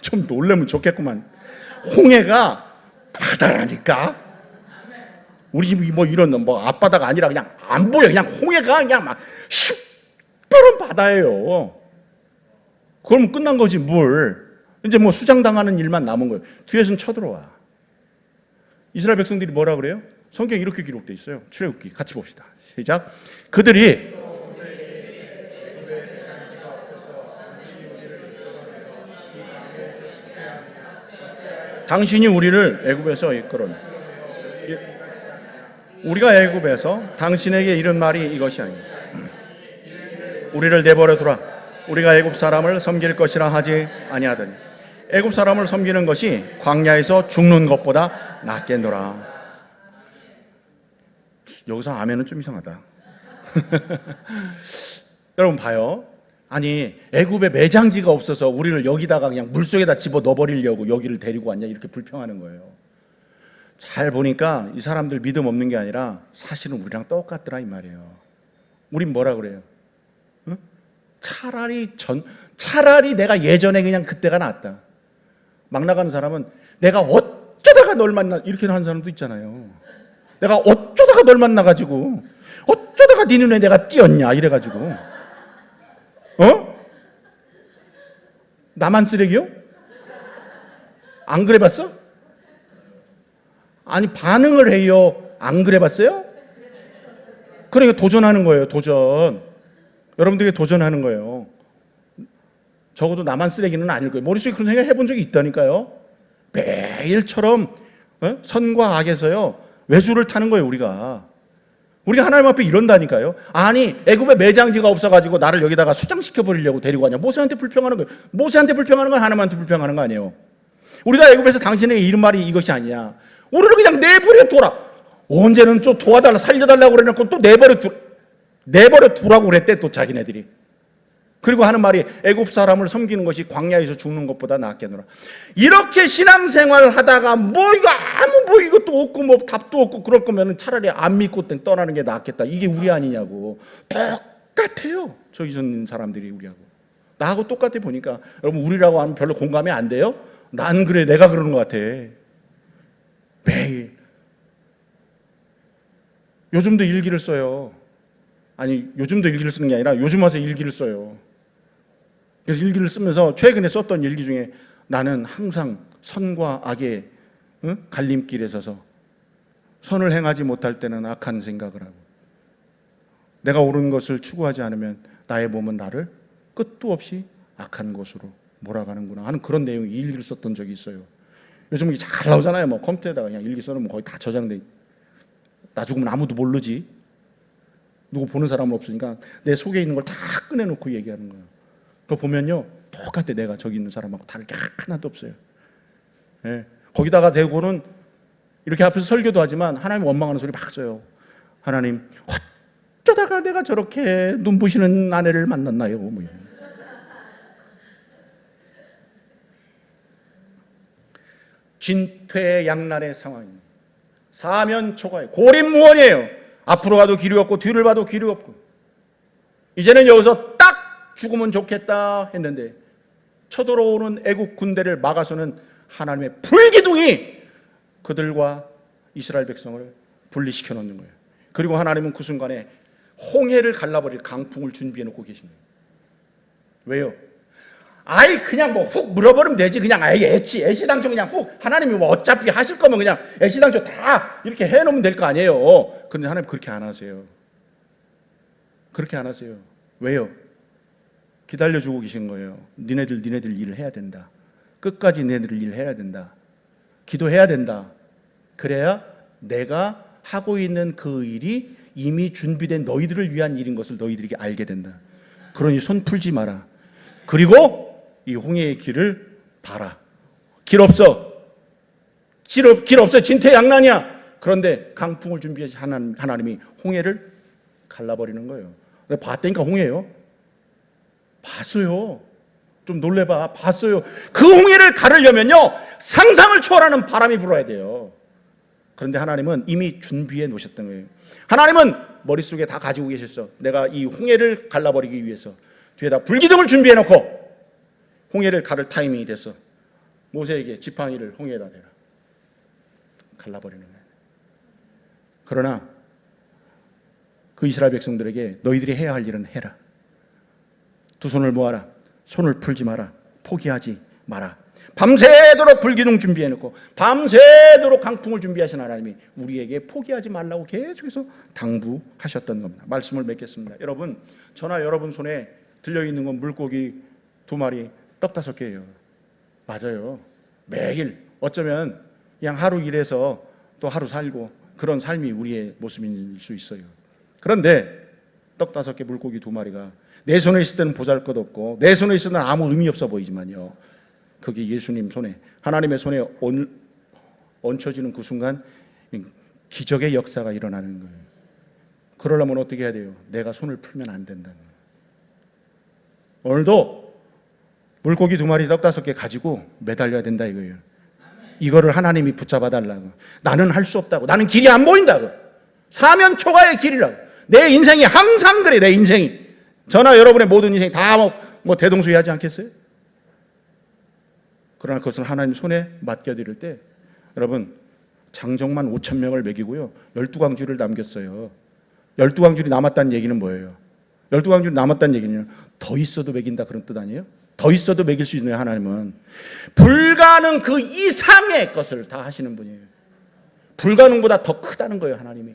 좀 놀라면 좋겠구만. 홍해가 바다라니까. 우리 집이 뭐 이런 뭐 앞바다가 아니라 그냥 안 보여. 그냥 홍해가 그냥 막 시뻘은 바다예요. 그럼 끝난 거지 뭘. 이제 뭐 수장당하는 일만 남은 거예요. 뒤에서는 쳐들어와. 이스라엘 백성들이 뭐라 그래요? 성경에 이렇게 기록되어 있어요. 출애굽기 같이 봅시다. 시작. 그들이 당신이 우리를 애굽에서 이끌어내. 우리가 애굽에서 당신에게 이런 말이 이것이 아니에요. 우리를 내버려 두라. 우리가 애굽 사람을 섬길 것이라 하지 아니하더니 애굽 사람을 섬기는 것이 광야에서 죽는 것보다 낫겠노라. 여기서 아멘은 좀 이상하다. 여러분 봐요. 아니 애굽에 매장지가 없어서 우리를 여기다가 그냥 물속에다 집어 넣어버리려고 여기를 데리고 왔냐 이렇게 불평하는 거예요. 잘 보니까 이 사람들 믿음 없는 게 아니라 사실은 우리랑 똑같더라 이 말이에요. 우린 뭐라 그래요? 응? 차라리 내가 예전에 그냥 그때가 낫다. 막 나가는 사람은 내가 어쩌다가 널 만나 이렇게 하는 사람도 있잖아요. 내가 어쩌다가 널 만나가지고 어쩌다가 네 눈에 내가 띄었냐 이래가지고 나만 쓰레기요? 안 그래봤어? 아니 반응을 해요. 안 그래봤어요? 그러니까 도전하는 거예요. 도전. 여러분들에게 도전하는 거예요. 적어도 나만 쓰레기는 아닐 거예요. 머릿속에 그런 생각 해본 적이 있다니까요. 매일처럼 선과 악에서요 외주를 타는 거예요. 우리가 하나님 앞에 이런다니까요. 아니 애굽에 매장지가 없어가지고 나를 여기다가 수장시켜 버리려고 데리고 가냐. 모세한테 불평하는 거예요. 모세한테 불평하는 건 하나님한테 불평하는 거 아니에요. 우리가 애굽에서 당신에게 이런 말이 이것이 아니냐. 우리를 그냥 내버려 둬라. 언제는 좀 도와달라 살려달라고 그래놓고 또 내버려 두라고 그랬대 또 자기네들이. 그리고 하는 말이 애굽 사람을 섬기는 것이 광야에서 죽는 것보다 낫겠노라. 이렇게 신앙생활을 하다가 뭐 이것도 없고 뭐 답도 없고 그럴 거면 차라리 안 믿고 떠나는 게 낫겠다. 이게 우리 아니냐고. 똑같아요. 저기 있는 사람들이 우리하고. 나하고 똑같아 보니까. 여러분 우리라고 하면 별로 공감이 안 돼요? 난 그래. 내가 그러는 것 같아. 매일. 요즘도 일기를 써요. 아니 요즘도 일기를 쓰는 게 아니라 요즘 와서 일기를 써요. 그래서 일기를 쓰면서 최근에 썼던 일기 중에 나는 항상 선과 악의 갈림길에 서서 선을 행하지 못할 때는 악한 생각을 하고 내가 옳은 것을 추구하지 않으면 나의 몸은 나를 끝도 없이 악한 곳으로 몰아가는구나 하는 그런 내용의 일기를 썼던 적이 있어요. 요즘 이게 잘 나오잖아요. 뭐 컴퓨터에다가 그냥 일기 써놓으면 거의 다 저장돼. 나 죽으면 아무도 모르지. 누구 보는 사람은 없으니까 내 속에 있는 걸 다 꺼내놓고 얘기하는 거예요. 그거 보면요 똑같아. 내가 저기 있는 사람하고 다를 게 하나도 없어요. 예. 거기다가 대고는 이렇게 앞에서 설교도 하지만 하나님 원망하는 소리 막 써요. 하나님 어쩌다가 내가 저렇게 눈부시는 아내를 만났나요? 뭐. 진퇴양난의 상황입니다. 사면초가예요. 고립무원이에요. 앞으로 가도 길이 없고 뒤를 봐도 길이 없고 이제는 여기서 딱 죽으면 좋겠다 했는데 쳐들어오는 애국 군대를 막아서는 하나님의 불기둥이 그들과 이스라엘 백성을 분리시켜 놓는 거예요. 그리고 하나님은 그 순간에 홍해를 갈라버릴 강풍을 준비해 놓고 계신 거예요. 왜요? 아이 그냥 뭐 훅 물어버리면 되지. 그냥 아예 애시당초 그냥 훅 하나님이 뭐 어차피 하실 거면 그냥 애시당초 다 이렇게 해놓으면 될 거 아니에요. 그런데 하나님 그렇게 안 하세요. 그렇게 안 하세요. 왜요? 기다려주고 계신 거예요. 니네들 일을 해야 된다. 끝까지 니네들 일을 해야 된다. 기도해야 된다. 그래야 내가 하고 있는 그 일이 이미 준비된 너희들을 위한 일인 것을 너희들에게 알게 된다. 그러니 손 풀지 마라. 그리고 이 홍해의 길을 봐라. 길 없어. 길 없어. 진퇴양난이야. 그런데 강풍을 준비해서 하나님이 홍해를 갈라버리는 거예요. 봤다니까 홍해요. 봤어요. 좀 놀래봐. 봤어요. 그 홍해를 가르려면요 상상을 초월하는 바람이 불어야 돼요. 그런데 하나님은 이미 준비해 놓으셨던 거예요. 하나님은 머릿속에 다 가지고 계셨어. 내가 이 홍해를 갈라버리기 위해서 뒤에다 불기둥을 준비해 놓고 홍해를 가를 타이밍이 됐어. 모세에게 지팡이를 홍해에다 대라. 갈라버리는 거예요. 그러나 그 이스라엘 백성들에게 너희들이 해야 할 일은 해라. 두 손을 모아라. 손을 풀지 마라. 포기하지 마라. 밤새도록 불기둥 준비해놓고 밤새도록 강풍을 준비하신 하나님이 우리에게 포기하지 말라고 계속해서 당부하셨던 겁니다. 말씀을 맺겠습니다. 여러분, 저나 여러분 손에 들려있는 건 물고기 2마리, 떡 5개예요. 맞아요. 매일 어쩌면 그냥 하루 일해서 또 하루 살고 그런 삶이 우리의 모습일 수 있어요. 그런데 떡 5개, 물고기 2마리가 내 손에 있을 때는 보잘것없고 내 손에 있을 때는 아무 의미 없어 보이지만요, 그게 예수님 손에, 하나님의 손에 얹혀지는 그 순간 기적의 역사가 일어나는 거예요. 그러려면 어떻게 해야 돼요? 내가 손을 풀면 안 된다는 거예요. 오늘도 물고기 2마리 떡 5개 가지고 매달려야 된다 이거예요. 이거를 하나님이 붙잡아 달라고. 나는 할 수 없다고. 나는 길이 안 보인다고. 사면 초과의 길이라고. 내 인생이 항상 그래. 내 인생이. 저나 여러분의 모든 인생이 다 뭐 대동소이하지 않겠어요? 그러나 그것을 하나님 손에 맡겨드릴 때, 여러분, 장정만 5,000명을 먹이고요 12광주를 남겼어요. 12광주리 남았다는 얘기는 뭐예요? 12광주리 남았다는 얘기는 더 있어도 먹인다 그런 뜻 아니에요? 더 있어도 먹일 수 있는 하나님은 불가능 그 이상의 것을 다 하시는 분이에요. 불가능보다 더 크다는 거예요. 하나님이.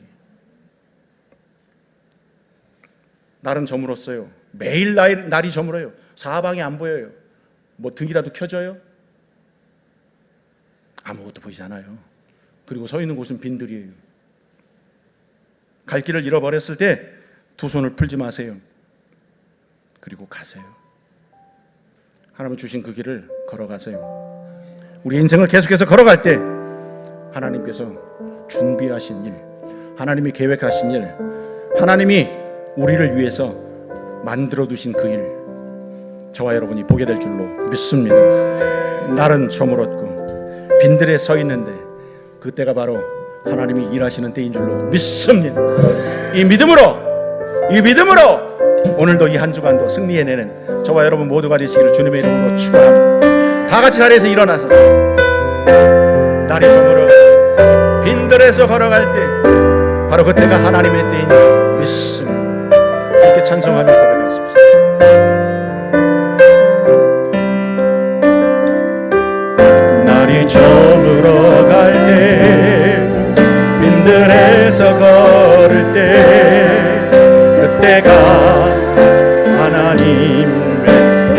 날은 저물었어요. 매일 날이 저물어요. 사방이 안 보여요. 뭐 등이라도 켜져요? 아무것도 보이지 않아요. 그리고 서 있는 곳은 빈들이에요. 갈 길을 잃어버렸을 때 2 손을 풀지 마세요. 그리고 가세요. 하나님 주신 그 길을 걸어가세요. 우리 인생을 계속해서 걸어갈 때 하나님께서 준비하신 일, 하나님이 계획하신 일, 하나님이 우리를 위해서 만들어두신 그 일, 저와 여러분이 보게 될 줄로 믿습니다. 날은 저물었고 빈들에 서 있는데 그때가 바로 하나님이 일하시는 때인 줄로 믿습니다. 이 믿음으로 오늘도 이 한 주간도 승리해내는 저와 여러분 모두가 되시기를 주님의 이름으로 축원합니다. 다 같이 자리에서 일어나서 날이 저물어 빈들에서 걸어갈 때 바로 그때가 하나님의 때인 줄 믿습니다. 이렇게 찬송하며 걸어가십시오. 날이 저물어 갈 때 빈들에서 걸을 때 그때가 하나님의 때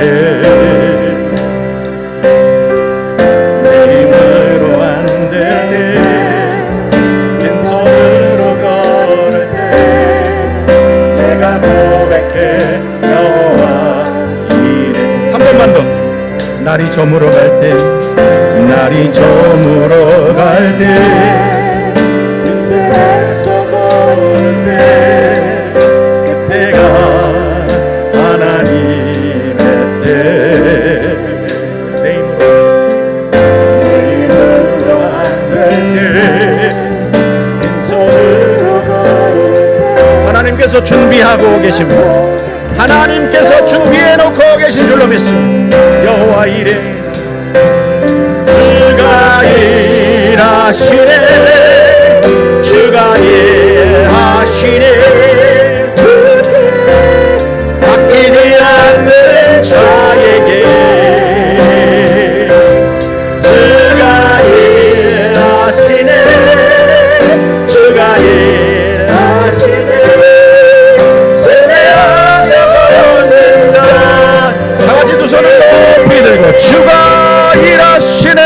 내 힘으로 안 될 때 빈손으로 걸을 때 내가 고백해 여호와 이래. 한 번만 더. 날이 저물어 갈 때 날이 저물어 갈 때 빈들에서 걸을 때 그때가 하나님의 때 내 힘으로 안 될 때 빈손으로 걸을 때 하나님께서 준비하고 계십니다. 하나님께서 준비해 놓고 계신 줄로 믿습니다. 여호와 이래 주가 일하시네 주가 일하시네 아끼지 않는 자에게 주가 일하시네 주가 일하시네 세례하며 걷는다. 다같이 2 손을 높이 들고 주가 일하시네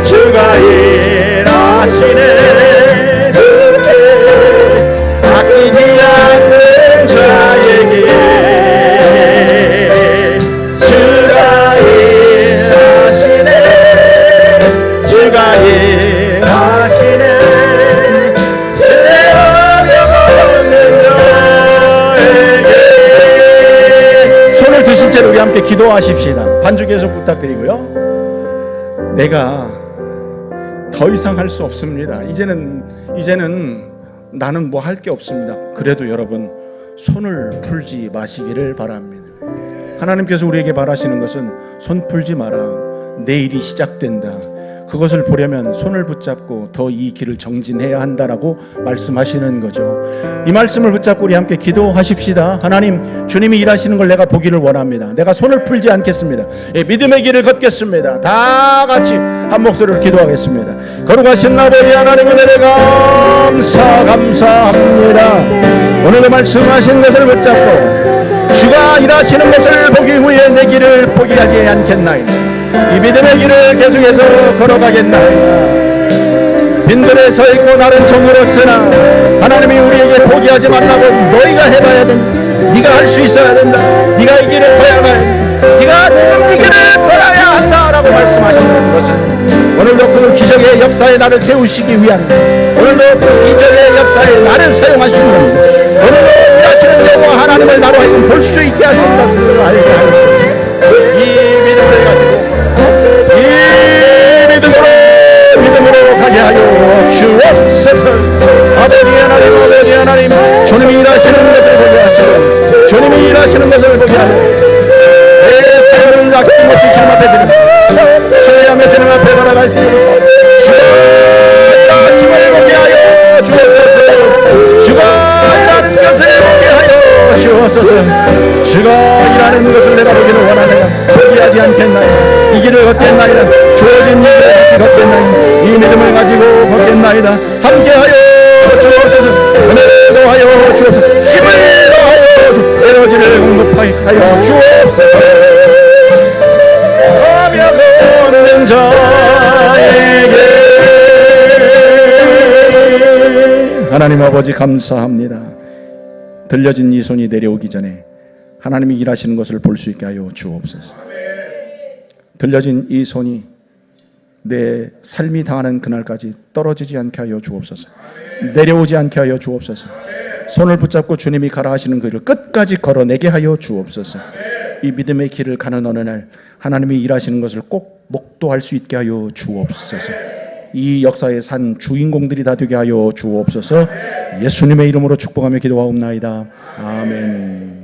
주가 일하시네 아끼지 않는 자에게 주가 일하시네 주가 일하시네 세례하며 걷는 자에게. 손을 드신 채로 우리 함께 기도하십시다. 반주 계속 부탁드리고요. 내가 더 이상 할 수 없습니다. 이제는 나는 뭐 할 게 없습니다. 그래도 여러분 손을 풀지 마시기를 바랍니다. 하나님께서 우리에게 바라시는 것은 손 풀지 마라. 내일이 시작된다. 그것을 보려면 손을 붙잡고 더 이 길을 정진해야 한다라고 말씀하시는 거죠. 이 말씀을 붙잡고 우리 함께 기도하십시다. 하나님, 주님이 일하시는 걸 내가 보기를 원합니다. 내가 손을 풀지 않겠습니다. 믿음의 길을 걷겠습니다. 다 같이 한 목소리로 기도하겠습니다. 거룩하신 아버지 하나님, 은혜를 감사합니다. 오늘도 말씀하신 것을 붙잡고 주가 일하시는 것을 보기 후에 내 길을 포기하지 않겠나이다. 이 믿음의 길을 계속해서 걸어가겠나이다. 빈들에 서 있고 날은 저물었으나 하나님이 우리에게 포기하지 말라고 너희가 해봐야 된다. 네가 할 수 있어야 된다. 네가 이 길을 걸어야 된다. 네가 지금 이 길을 걸어야 한다라고 말씀하시는 것은 오늘도 그 기적의 역사에 나를 태우시기 위한, 오늘도 그 기적의 역사에 나를 사용하시는 겁니다. 오늘도 일하시는 여호와 하나님을 나로 하여금 볼 수 있게 하신 것을 알게 하옵소서. 이 믿음을 가지고 이 믿음으로 가게 하여 주옵소서. 아버지 하나님, 주님이 일하시는 것을 보게 하시고 주님이 일하시는 것을 보게 하여 내 사연을 아낌없이 주님 앞에 드립니다. 신뢰하며 주님 앞에 돌아갈 때 주가 일하심을 보게 하여 주옵소서. 주가 일하는 것을 보게 하여 주옵소서. 주가 일하는 것을 내가 보기를 원하나이다. 포기하지 않겠나이다. 이 길을 걷겠나이다. 주어진 일을 같이 걷겠나이다. 이 믿음을 가지고 걷겠나이다. 함께하여 주옵소서. 은혜로 하여 주옵소서. 힘을 하여 주옵소서. 에너지를 공급하여 주옵소서. 하며 걷는 자에게 하나님 아버지 감사합니다. 들려진 이 손이 내려오기 전에 하나님이 일하시는 것을 볼 수 있게 하여 주옵소서. 들려진 이 손이 내 삶이 당하는 그날까지 떨어지지 않게 하여 주옵소서. 내려오지 않게 하여 주옵소서. 손을 붙잡고 주님이 가라 하시는 그 길을 끝까지 걸어내게 하여 주옵소서. 이 믿음의 길을 가는 어느 날 하나님이 일하시는 것을 꼭 목도할 수 있게 하여 주옵소서. 이 역사의 산 주인공들이 다 되게 하여 주옵소서. 예수님의 이름으로 축복하며 기도하옵나이다. 아멘.